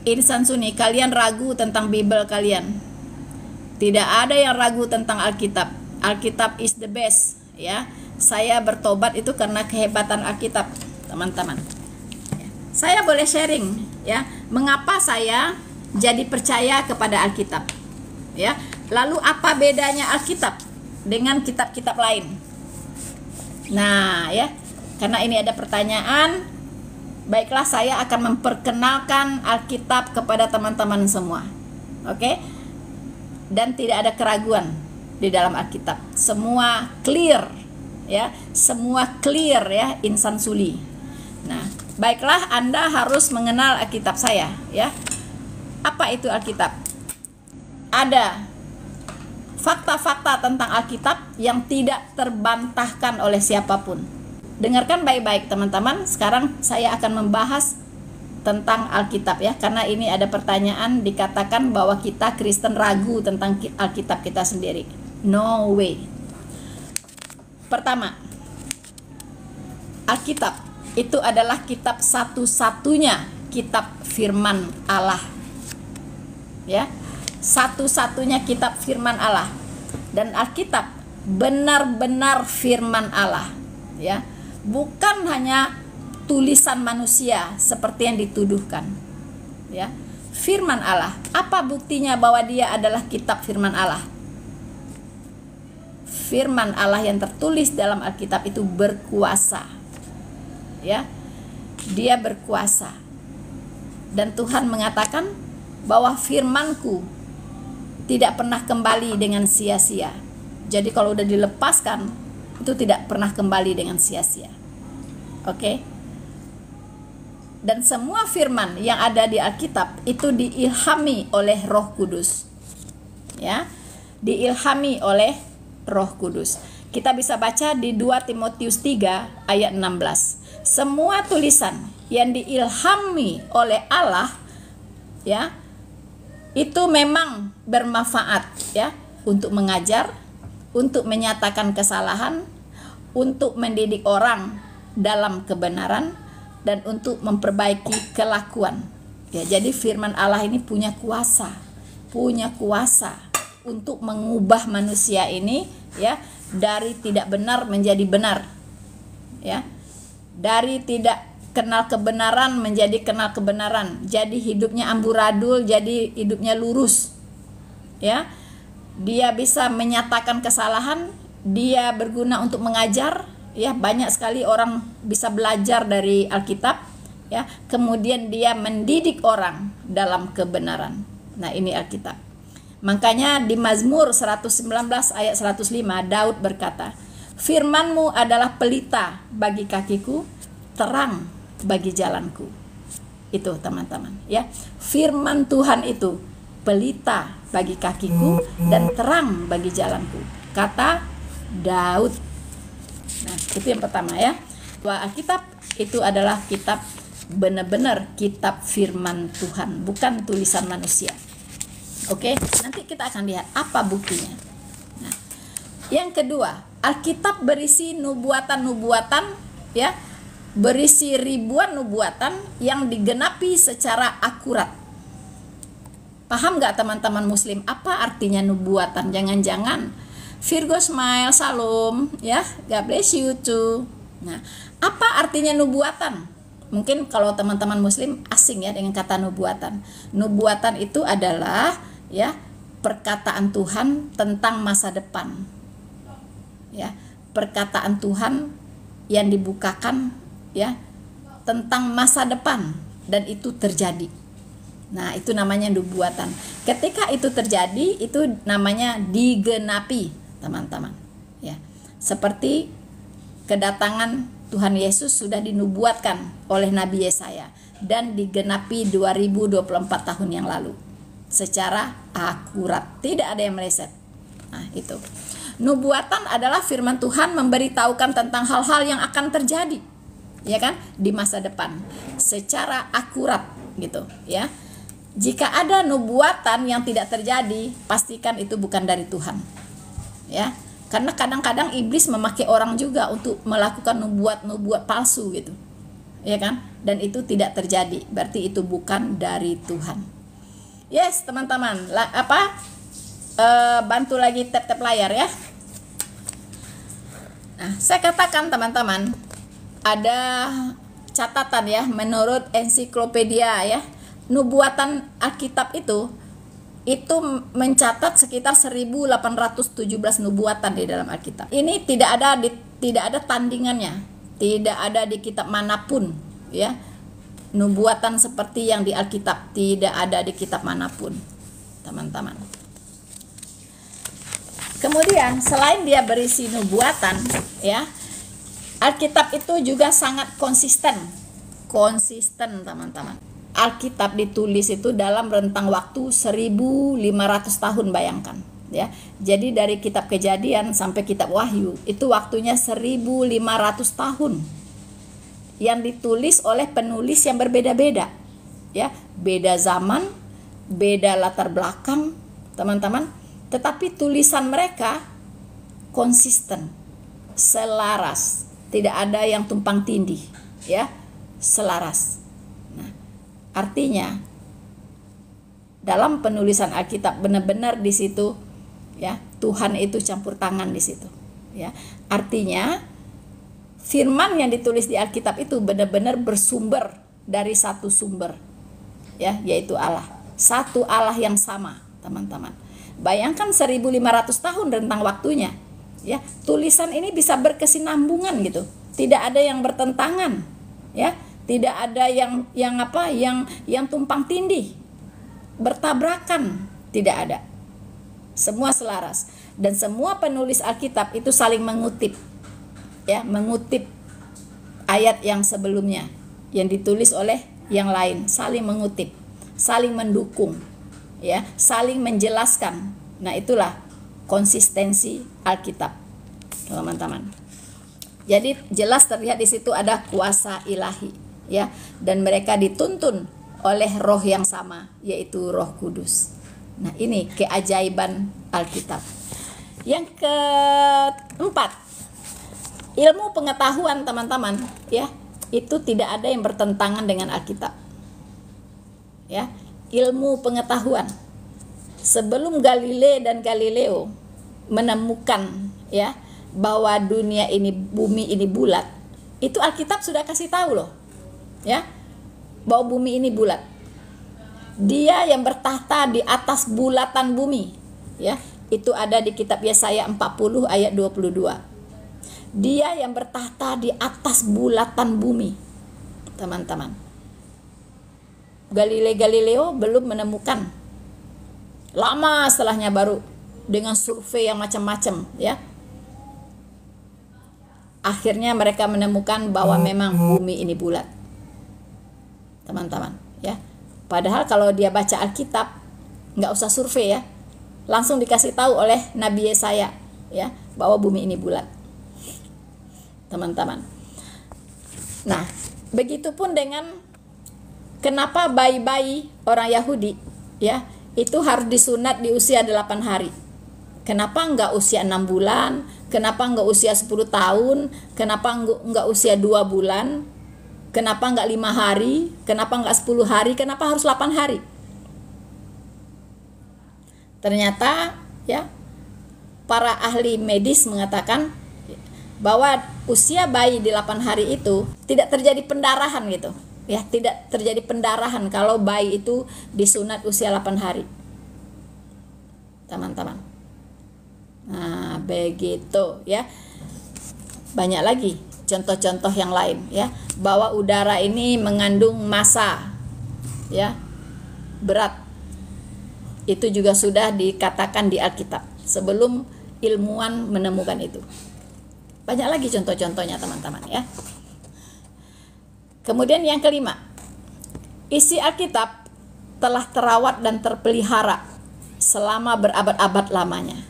Insan Sunni, kalian ragu tentang Bible kalian. Tidak ada yang ragu tentang Alkitab. Alkitab is the best, ya. Saya bertobat itu karena kehebatan Alkitab, teman-teman. Saya boleh sharing, ya, mengapa saya jadi percaya kepada Alkitab, ya. Lalu apa bedanya Alkitab dengan kitab-kitab lain? Nah, ya, karena ini ada pertanyaan, baiklah saya akan memperkenalkan Alkitab kepada teman-teman semua. Oke? Dan tidak ada keraguan di dalam Alkitab. Semua clear, ya. Semua clear, ya, insan suli. Nah, baiklah, Anda harus mengenal Alkitab saya, ya. Apa itu Alkitab? Ada fakta-fakta tentang Alkitab yang tidak terbantahkan oleh siapapun. Dengarkan baik-baik teman-teman. Sekarang saya akan membahas tentang Alkitab, ya, karena ini ada pertanyaan, dikatakan bahwa kita Kristen ragu tentang Alkitab kita sendiri. No way. Pertama, Alkitab itu adalah kitab satu-satunya kitab firman Allah, ya, satu-satunya kitab firman Allah. Dan Alkitab benar-benar firman Allah, ya, bukan hanya tulisan manusia seperti yang dituduhkan, ya. Firman Allah. Apa buktinya bahwa dia adalah kitab firman Allah? Firman Allah yang tertulis dalam Alkitab itu berkuasa, ya. Dia berkuasa. Dan Tuhan mengatakan bahwa firman-Ku tidak pernah kembali dengan sia-sia. Jadi kalau udah dilepaskan, itu tidak pernah kembali dengan sia-sia. Oke? Dan semua firman yang ada di Alkitab itu diilhami oleh Roh Kudus. Ya, diilhami oleh Roh Kudus. Kita bisa baca di 2 Timotius 3 ayat 16. Semua tulisan yang diilhami oleh Allah, ya, itu memang bermanfaat, ya, untuk mengajar, untuk menyatakan kesalahan, untuk mendidik orang dalam kebenaran, dan untuk memperbaiki kelakuan. Ya, jadi firman Allah ini punya kuasa untuk mengubah manusia ini, ya, dari tidak benar menjadi benar, ya, dari tidak kenal kebenaran menjadi kenal kebenaran. Jadi hidupnya amburadul, jadi hidupnya lurus, ya. Dia bisa menyatakan kesalahan, dia berguna untuk mengajar, ya. Banyak sekali orang bisa belajar dari Alkitab, ya. Kemudian dia mendidik orang dalam kebenaran. Nah, ini Alkitab. Makanya di Mazmur 119 ayat 105 Daud berkata, "Firman-Mu adalah pelita bagi kakiku, terang bagi jalanku." Itu teman-teman, ya. Firman Tuhan itu pelita bagi kakiku dan terang bagi jalanku, kata Daud. Nah, itu yang pertama, ya. Bahwa Alkitab itu adalah kitab, benar-benar kitab firman Tuhan, bukan tulisan manusia. Oke, nanti kita akan lihat apa buktinya. Nah, yang kedua, Alkitab berisi nubuatan-nubuatan, ya, berisi ribuan nubuatan yang digenapi secara akurat. Paham nggak teman-teman Muslim apa artinya nubuatan? Jangan-jangan Virgo smile, salam, ya, God bless you too. Nah, apa artinya nubuatan? Mungkin kalau teman-teman Muslim asing, ya, dengan kata nubuatan. Nubuatan itu adalah, ya, perkataan Tuhan tentang masa depan, ya, perkataan Tuhan yang dibukakan, ya, tentang masa depan, dan itu terjadi. Nah, itu namanya nubuatan. Ketika itu terjadi, itu namanya digenapi, teman-teman, ya. Seperti kedatangan Tuhan Yesus sudah dinubuatkan oleh Nabi Yesaya dan digenapi 2024 tahun yang lalu secara akurat, tidak ada yang meleset. Nah, itu. Nubuatan adalah firman Tuhan memberitahukan tentang hal-hal yang akan terjadi, ya kan, di masa depan secara akurat, gitu, ya. Jika ada nubuatan yang tidak terjadi, pastikan itu bukan dari Tuhan, ya. Karena kadang-kadang iblis memakai orang juga untuk melakukan nubuat palsu, gitu, ya kan? Dan itu tidak terjadi, berarti itu bukan dari Tuhan. Yes, teman-teman, bantu lagi tap-tap layar ya. Nah, saya katakan teman-teman, ada catatan ya, menurut ensiklopedia ya, nubuatan Alkitab itu mencatat sekitar 1817 nubuatan di dalam Alkitab. Ini tidak ada tandingannya, tidak ada di kitab manapun ya. Nubuatan seperti yang di Alkitab tidak ada di kitab manapun, teman-teman. Kemudian selain dia berisi nubuatan ya, Alkitab itu juga sangat konsisten teman-teman. Alkitab ditulis itu dalam rentang waktu 1500 tahun, bayangkan ya. Jadi dari kitab Kejadian sampai kitab Wahyu itu waktunya 1500 tahun, yang ditulis oleh penulis yang berbeda-beda ya, beda zaman, beda latar belakang, teman-teman. Tetapi tulisan mereka konsisten, selaras, tidak ada yang tumpang tindih ya, selaras. Nah, artinya dalam penulisan Alkitab benar-benar di situ ya, Tuhan itu campur tangan di situ ya. Artinya firman yang ditulis di Alkitab itu benar-benar bersumber dari satu sumber ya, yaitu Allah. Satu Allah yang sama, teman-teman. Bayangkan 1500 tahun rentang waktunya ya. Tulisan ini bisa berkesinambungan gitu. Tidak ada yang bertentangan ya. Tidak ada yang tumpang tindih, bertabrakan, tidak ada. Semua selaras, dan semua penulis Alkitab itu saling mengutip ya, mengutip ayat yang sebelumnya yang ditulis oleh yang lain, saling mengutip, saling mendukung ya, saling menjelaskan. Nah, itulah konsistensi Alkitab, teman-teman. Jadi jelas terlihat di situ ada kuasa ilahi ya, dan mereka dituntun oleh roh yang sama, yaitu Roh Kudus. Nah, ini keajaiban Alkitab. Yang keempat, ilmu pengetahuan, teman-teman ya, itu tidak ada yang bertentangan dengan Alkitab ya. Ilmu pengetahuan, sebelum Galileo menemukan ya bahwa dunia ini, bumi ini bulat, itu Alkitab sudah kasih tahu loh ya, bahwa bumi ini bulat. Dia yang bertahta di atas bulatan bumi ya, itu ada di kitab Yesaya 40 ayat 22. Dia yang bertahta di atas bulatan bumi, teman-teman. Galileo belum menemukan, lama setelahnya baru dengan survei yang macam-macam ya, akhirnya mereka menemukan bahwa memang bumi ini bulat, teman-teman ya. Padahal kalau dia baca Alkitab nggak usah survei ya, langsung dikasih tahu oleh Nabi Yesaya ya bahwa bumi ini bulat, teman-teman. Nah, begitupun dengan kenapa bayi-bayi orang Yahudi ya itu harus disunat di usia 8 hari. Kenapa enggak usia 6 bulan? Kenapa enggak usia 10 tahun? Kenapa enggak usia 2 bulan? Kenapa enggak 5 hari? Kenapa enggak 10 hari? Kenapa harus 8 hari? Ternyata ya, para ahli medis mengatakan bahwa usia bayi di 8 hari itu tidak terjadi pendarahan gitu ya, tidak terjadi pendarahan kalau bayi itu disunat usia 8 hari, teman-teman. Nah, begitu ya. Banyak lagi contoh-contoh yang lain ya, bahwa udara ini mengandung massa ya, berat. Itu juga sudah dikatakan di Alkitab sebelum ilmuwan menemukan itu. Banyak lagi contoh-contohnya, teman-teman ya. Kemudian yang kelima, isi Alkitab telah terawat dan terpelihara selama berabad-abad lamanya.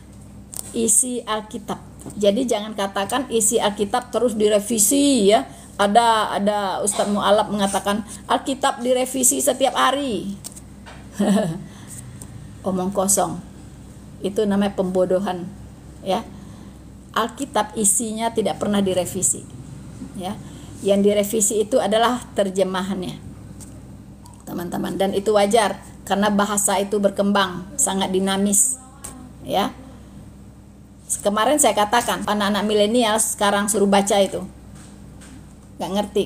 Isi Alkitab. Jadi jangan katakan isi Alkitab terus direvisi ya. Ada Ustadz Mu'alab mengatakan Alkitab direvisi setiap hari. Omong kosong. Itu namanya pembodohan ya. Alkitab isinya tidak pernah direvisi ya. Yang direvisi itu adalah terjemahannya, teman-teman. Dan itu wajar karena bahasa itu berkembang, sangat dinamis, ya. Kemarin saya katakan anak-anak milenial sekarang suruh baca itu nggak ngerti,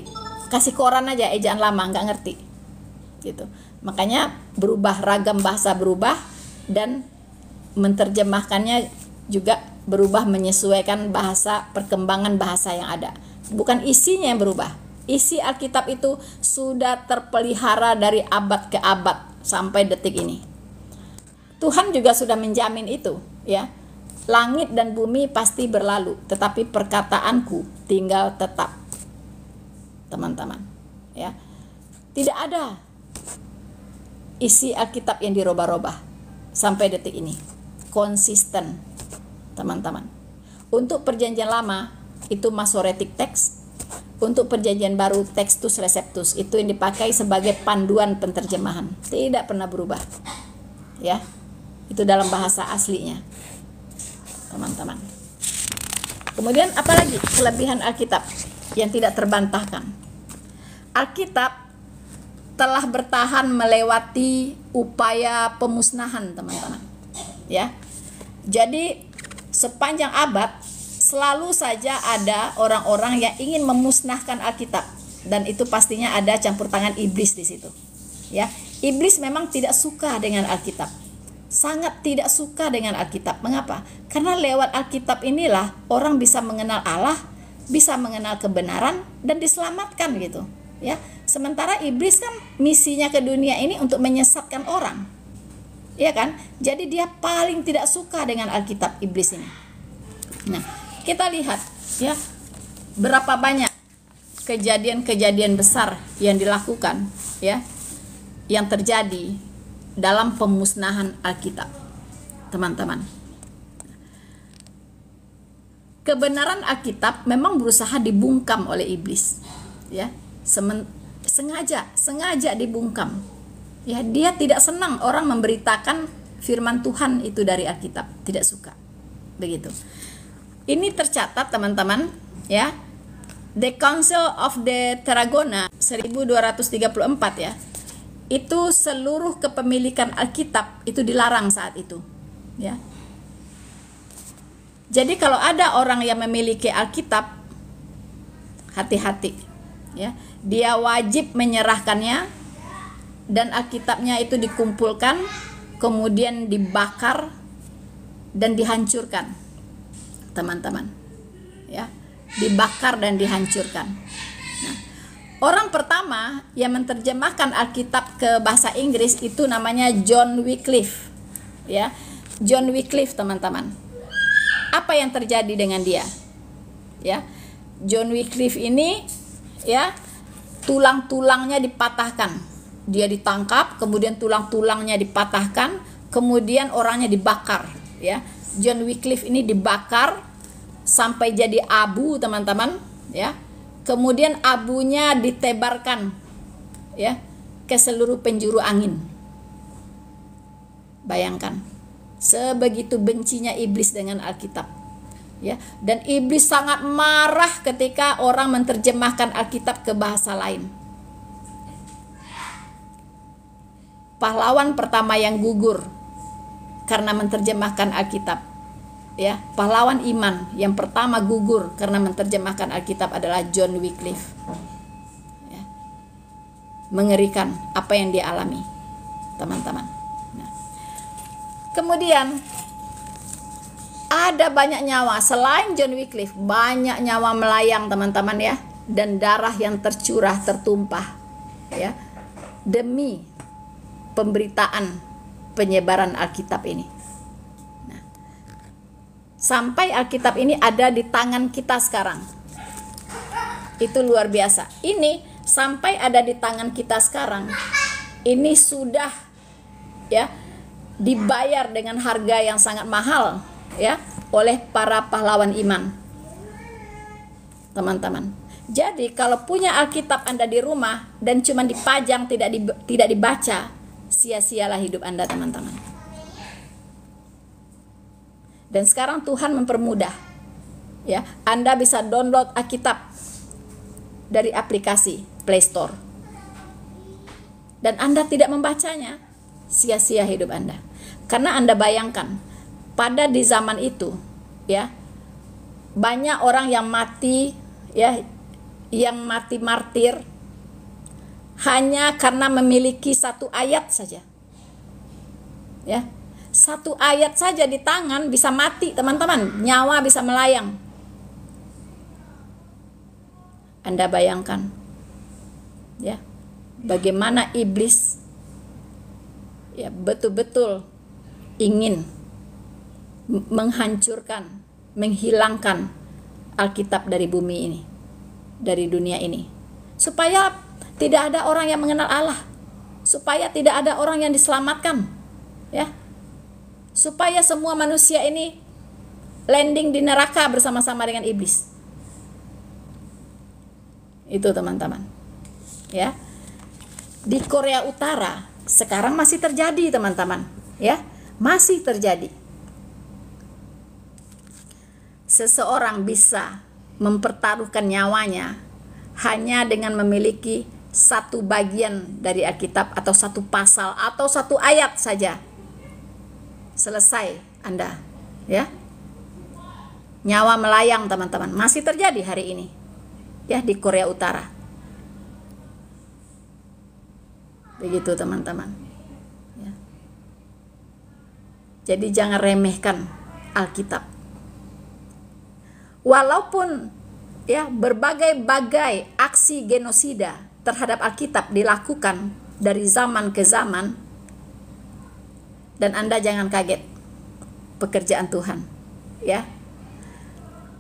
kasih koran aja ejaan lama nggak ngerti gitu. Makanya berubah, ragam bahasa berubah, dan menerjemahkannya juga berubah menyesuaikan bahasa, perkembangan bahasa yang ada. Bukan isinya yang berubah. Isi Alkitab itu sudah terpelihara dari abad ke abad sampai detik ini. Tuhan juga sudah menjamin itu, ya. Langit dan bumi pasti berlalu, tetapi perkataanku tinggal tetap. Teman-teman, ya. Tidak ada isi Alkitab yang dirubah-rubah sampai detik ini. Konsisten, teman-teman. Untuk perjanjian lama itu Masoretic text, untuk perjanjian baru Textus Receptus, itu yang dipakai sebagai panduan penterjemahan, tidak pernah berubah, ya. Itu dalam bahasa aslinya, teman-teman. Kemudian apalagi kelebihan Alkitab yang tidak terbantahkan? Alkitab telah bertahan melewati upaya pemusnahan, teman-teman, ya. Jadi sepanjang abad selalu saja ada orang-orang yang ingin memusnahkan Alkitab, dan itu pastinya ada campur tangan iblis di situ, ya. Iblis memang tidak suka dengan Alkitab, sangat tidak suka dengan Alkitab. Mengapa? Karena lewat Alkitab inilah orang bisa mengenal Allah, bisa mengenal kebenaran, dan diselamatkan gitu, ya. Sementara iblis kan misinya ke dunia ini untuk menyesatkan orang, ya kan? Jadi dia paling tidak suka dengan Alkitab, iblis ini. Nah, kita lihat, ya, berapa banyak kejadian-kejadian besar yang dilakukan, ya, yang terjadi dalam pemusnahan Alkitab, teman-teman. Kebenaran Alkitab memang berusaha dibungkam oleh iblis, ya. Sengaja dibungkam, ya. Dia tidak senang orang memberitakan firman Tuhan itu dari Alkitab, tidak suka, begitu. Ini tercatat, teman-teman, ya. The Council of the Tarragona 1234, ya. Itu seluruh kepemilikan Alkitab itu dilarang saat itu, ya. Jadi kalau ada orang yang memiliki Alkitab, hati-hati, ya. Dia wajib menyerahkannya, dan Alkitabnya itu dikumpulkan, kemudian dibakar dan dihancurkan, teman-teman, ya. Dibakar dan dihancurkan. Nah, orang pertama yang menerjemahkan Alkitab ke bahasa Inggris itu namanya John Wycliffe, ya. John Wycliffe, teman-teman. Apa yang terjadi dengan dia? Ya. John Wycliffe ini, ya, tulang-tulangnya dipatahkan. Dia ditangkap, kemudian tulang-tulangnya dipatahkan, kemudian orangnya dibakar, ya. John Wycliffe ini dibakar sampai jadi abu, teman-teman, ya. Kemudian abunya ditebarkan, ya, ke seluruh penjuru angin. Bayangkan, sebegitu bencinya iblis dengan Alkitab, ya. Dan iblis sangat marah ketika orang menerjemahkan Alkitab ke bahasa lain. Pahlawan pertama yang gugur karena menerjemahkan Alkitab, ya, pahlawan iman yang pertama gugur karena menerjemahkan Alkitab adalah John Wycliffe, ya. Mengerikan apa yang dia alami, teman-teman. Nah, kemudian ada banyak nyawa selain John Wycliffe, banyak nyawa melayang, teman-teman, ya, dan darah yang tercurah, tertumpah, ya, demi pemberitaan penyebaran Alkitab ini. Nah, sampai Alkitab ini ada di tangan kita sekarang, itu luar biasa. Ini sampai ada di tangan kita sekarang, ini sudah, ya, dibayar dengan harga yang sangat mahal, ya, oleh para pahlawan iman, teman-teman. Jadi kalau punya Alkitab Anda di rumah dan cuma dipajang, tidak dibaca, sia-sialah hidup Anda, teman-teman. Dan sekarang Tuhan mempermudah, ya. Anda bisa download Alkitab dari aplikasi Play Store dan Anda tidak membacanya, sia-sia hidup Anda. Karena Anda bayangkan, pada di zaman itu, ya, banyak orang yang mati, ya, yang mati martir hanya karena memiliki satu ayat saja. Ya, satu ayat saja di tangan bisa mati, teman-teman, nyawa bisa melayang. Anda bayangkan, ya, bagaimana iblis, ya, betul-betul ingin menghancurkan, menghilangkan Alkitab dari bumi ini, dari dunia ini, supaya tidak ada orang yang mengenal Allah, supaya tidak ada orang yang diselamatkan, ya, supaya semua manusia ini landing di neraka bersama-sama dengan iblis. Itu teman-teman, ya. Di Korea Utara sekarang masih terjadi, teman-teman, ya, masih terjadi. Seseorang bisa mempertaruhkan nyawanya hanya dengan memiliki satu bagian dari Alkitab atau satu pasal atau satu ayat saja. Selesai Anda, ya. Nyawa melayang, teman-teman, masih terjadi hari ini, ya, di Korea Utara. Begitu, teman-teman, ya. Jadi jangan remehkan Alkitab. Walaupun, ya, berbagai-bagai aksi genosida terhadap Alkitab dilakukan dari zaman ke zaman, dan Anda jangan kaget, pekerjaan Tuhan, ya.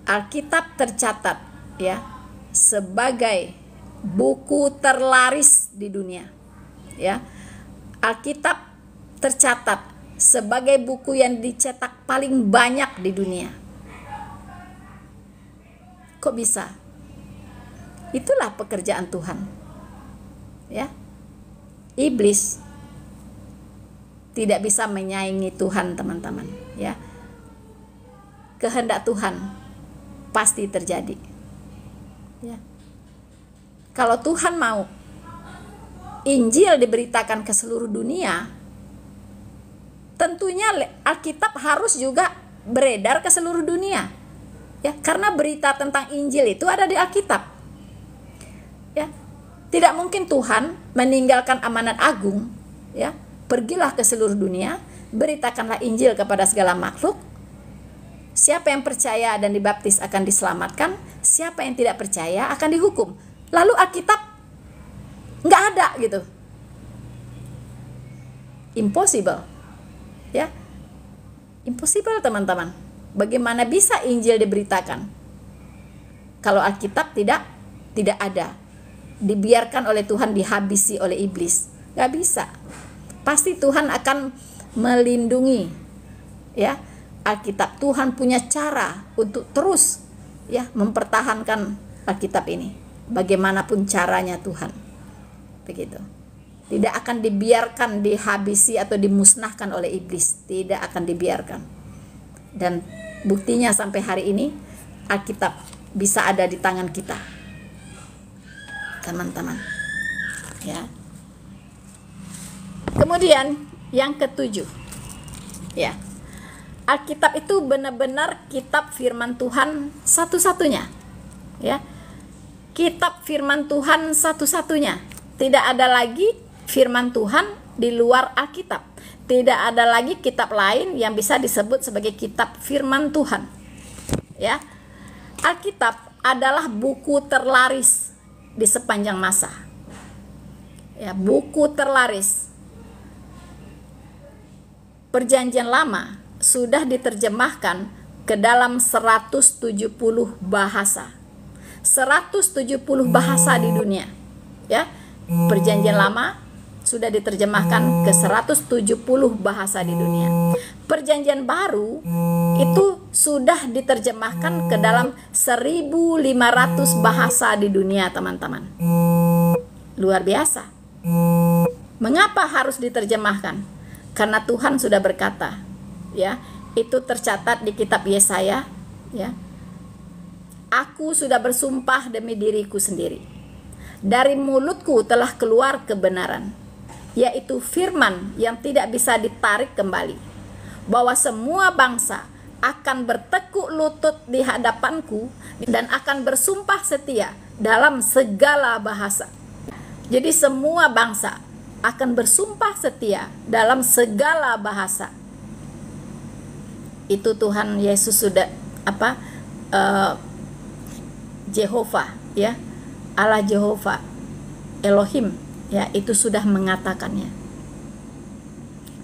Alkitab tercatat, ya, sebagai buku terlaris di dunia, ya. Alkitab tercatat sebagai buku yang dicetak paling banyak di dunia. Kok bisa? Itulah pekerjaan Tuhan, ya. Iblis tidak bisa menyaingi Tuhan, teman-teman, ya. Kehendak Tuhan pasti terjadi, ya. Kalau Tuhan mau Injil diberitakan ke seluruh dunia, tentunya Alkitab harus juga beredar ke seluruh dunia, ya, karena berita tentang Injil itu ada di Alkitab, ya. Tidak mungkin Tuhan meninggalkan amanat agung, ya. Pergilah ke seluruh dunia, beritakanlah Injil kepada segala makhluk. Siapa yang percaya dan dibaptis akan diselamatkan, siapa yang tidak percaya akan dihukum. Lalu Alkitab nggak ada, gitu. Impossible, ya. Impossible, teman-teman. Bagaimana bisa Injil diberitakan kalau Alkitab tidak ada, dibiarkan oleh Tuhan dihabisi oleh iblis? Nggak bisa. Pasti Tuhan akan melindungi, ya, Alkitab. Tuhan punya cara untuk terus, ya, mempertahankan Alkitab ini. Bagaimanapun caranya Tuhan, begitu. Tidak akan dibiarkan dihabisi atau dimusnahkan oleh iblis. Tidak akan dibiarkan. Dan buktinya sampai hari ini Alkitab bisa ada di tangan kita, teman-teman, ya. Kemudian yang ketujuh, ya, Alkitab itu benar-benar kitab firman Tuhan satu-satunya, ya. Kitab firman Tuhan satu-satunya. Tidak ada lagi firman Tuhan di luar Alkitab. Tidak ada lagi kitab lain yang bisa disebut sebagai kitab firman Tuhan, ya. Alkitab adalah buku terlaris di sepanjang masa, ya, buku terlaris. Perjanjian Lama sudah diterjemahkan ke dalam 170 bahasa. 170 bahasa di dunia, ya. Perjanjian Lama sudah diterjemahkan ke 170 bahasa di dunia. Perjanjian Baru itu sudah diterjemahkan ke dalam 1.500 bahasa di dunia, teman-teman. Luar biasa. Mengapa harus diterjemahkan? Karena Tuhan sudah berkata, ya, itu tercatat di kitab Yesaya, ya. Aku sudah bersumpah demi diriku sendiri. Dari mulutku telah keluar kebenaran, yaitu firman yang tidak bisa ditarik kembali, bahwa semua bangsa akan bertekuk lutut di hadapanku dan akan bersumpah setia dalam segala bahasa. Jadi semua bangsa akan bersumpah setia dalam segala bahasa. Itu Tuhan Yesus sudah Jehovah, ya, Allah Jehovah, Elohim, ya, itu sudah mengatakannya.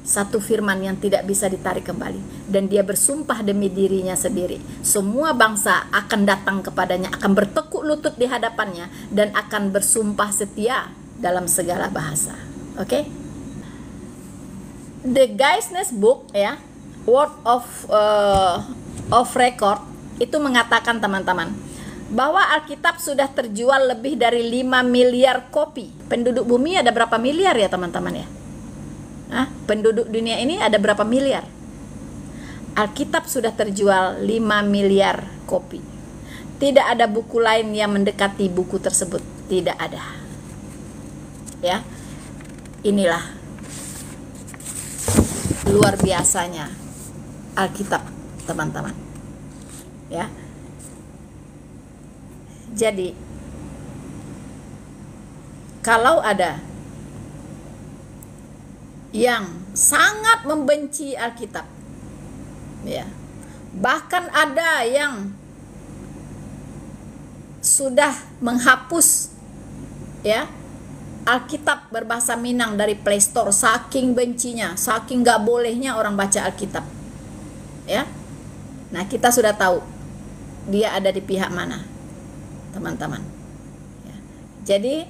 Satu firman yang tidak bisa ditarik kembali, dan dia bersumpah demi dirinya sendiri. Semua bangsa akan datang kepadanya, akan bertekuk lutut di hadapannya, dan akan bersumpah setia dalam segala bahasa. Oke? The Guinness Book, ya, Word of Record, itu mengatakan, teman-teman, bahwa Alkitab sudah terjual lebih dari 5 miliar kopi. Penduduk bumi ada berapa miliar ya, teman-teman, ya? Penduduk dunia ini ada berapa miliar? Alkitab sudah terjual 5 miliar kopi. Tidak ada buku lain yang mendekati buku tersebut. Tidak ada. Ya. Inilah luar biasanya Alkitab, teman-teman. Ya. Jadi kalau ada yang sangat membenci Alkitab, ya, bahkan ada yang sudah menghapus, ya, Alkitab berbahasa Minang dari Play Store, saking bencinya, saking gak bolehnya orang baca Alkitab, ya. Nah, kita sudah tahu dia ada di pihak mana, teman-teman, ya. Jadi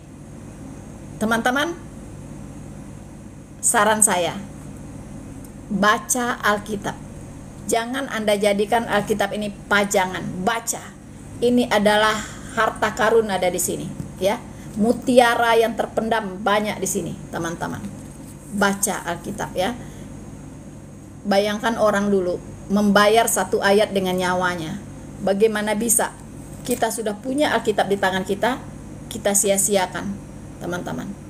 teman-teman, saran saya, baca Alkitab. Jangan Anda jadikan Alkitab ini pajangan. Baca. Ini adalah harta karun ada di sini, ya. Mutiara yang terpendam banyak di sini, teman-teman. Baca Alkitab, ya. Bayangkan orang dulu membayar satu ayat dengan nyawanya. Bagaimana bisa kita sudah punya Alkitab di tangan kita, kita sia-siakan, teman-teman.